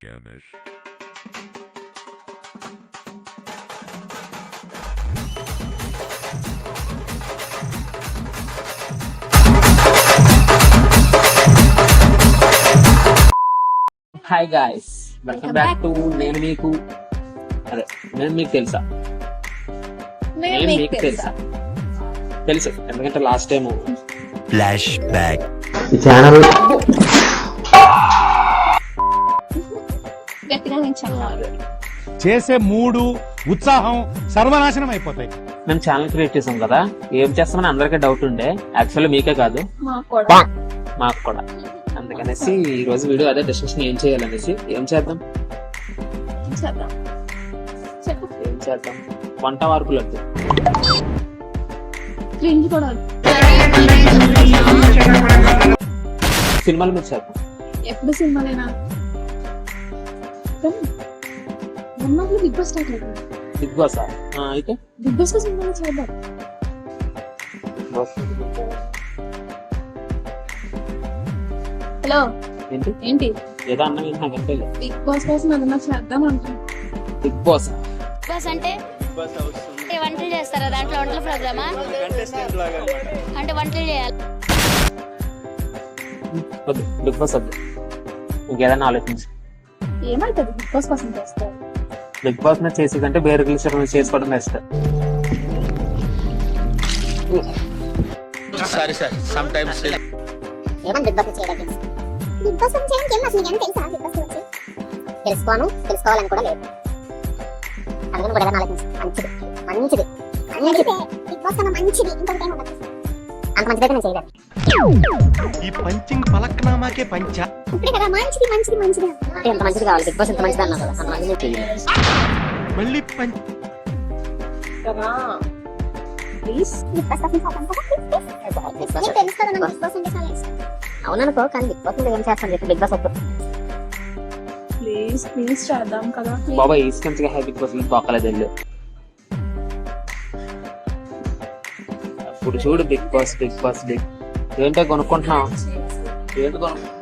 Ganesh. Hi guys, welcome back to నేను మీకు తెలుసా నేను మీకు తెలుసా తెలుసు. ఎందుకంటే లాస్ట్ టైం ఫ్లాష్ బ్యాక్ ఈ ఛానల్ చేసే మూడు ఉత్సాహం సర్వనాశనం అయిపోతాయి. మేము ఛానల్ క్రియేట్ చేసాం కదా, ఏం చేస్తామని అందరికీ డౌట్ ఉండే. యాక్చువల్లీ మీకే కాదు మాకు కూడా. అందుకనేసి ఈ రోజు వీడియో అదే డిస్కషన్, ఏం చేయాలనేసి. ఏం చేద్దాం వంట వార్పులు వద్దు, సినిమాల మీద చేద్దాం. ఎప్పుడు సినిమాలేనా? బిగ్ బాస్ స్టార్ట్ అవుతుంది. బిగ్ బాస్ అయితే బిగ్ బాస్ సినిమాలు చేద్దాం. హలో ఏంటి ఏంటి ఏదో అన్నా నాకు అంటే బిగ్ బాస్ కోసం ఏదన్నా చేద్దాం అంటున్నా. బిగ్ బాస్ బస్ అంటే వంటలు చేస్తారా? దాంట్లో వంటల ప్రోగ్రామా? అంటే వంటలు చేయాలి. వద్దు, బిగ్ బాస్ వద్దు, ఇంకేదన్నా ఆలోచించు. ఏమైతుంది బిగ్ బాస్ కోసం చేస్తారు? బిగ్ బాస్ మీద చేసి కంటే వేరే రిలేషన్ చేసుకోవడం best. Sorry sir some times ఏమని బిగ్ బాస్ చేయడం? బిగ్ బాస్ చేయడం ఏం అసలు ఏం తెలుసా? బిగ్ బాస్ గురించి తెలుసుకోవాలని కూడా లేదు. అందుకని కూడా ఏదైనా ఆలోచించు. మంచిది బిగ్ బాస్ కన్నా మంచిది ఇంకొకటి ఏమి ఉండదు. అంత మంచిదైతే నేను చేయలేదు. ఈ పంచింగ్ పలక్నామాకే పంచ ఇప్పుడే కదా మంచిది ఎంత మంచిది కావాలి. బిగ్ బాస్ ఎంత మంచిది అన్నా కదా, అంత మంచిది చేయాలి. మళ్ళీ పంచ్ ప్లీజ్ బిగ్ బాస్ కోసం చేద్దాం కదా, ప్లీజ్ తెలుసు కదా నాకు బిగ్ బాస్ అంటే చాలా ఇష్టం. అవుననుకో, కానీ బిగ్ బాస్ ఏం చేస్తాను చెప్పి బిగ్ బాస్ ఒప్పు. ప్లీజ్ చేద్దాం కదా. బాబా ఈస్కెంట్గా బిగ్ బాస్ పోకలేదు వెళ్ళు. ఇప్పుడు చూడు బిగ్ బాస్ ఏంటో కొనుక్కుంటున్నావు, ఏంటి కొనుక్కుంటున్నావు?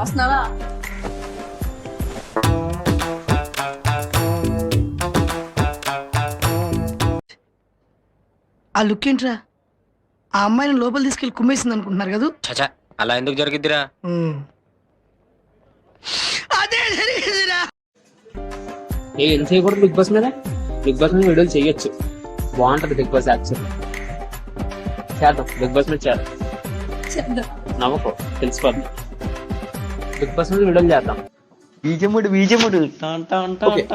వస్తున్నావా? ఆ లుక్ ఏంట్రా? ఆ అమ్మాయిని లోపల తీసుకెళ్లి కుమ్మేసింది అనుకుంటున్నారు కదా? చచా అలా ఎందుకు జరిగిద్దిరా? అదే జరిగిందిరా. ఏం చేయకూడదు బిగ్ బాస్ మీద వీడియోలు చేయొచ్చు, బాగుంటది బిగ్ బాస్. యాక్చువల్ చేద్దాం బిగ్ బాస్ మీద చేద్దాం. నవ్వుకో, తెలిసిపోద్ది. బిగ్ బాస్ మీద వీడియోలు చేద్దాం. బీజముడు Okay.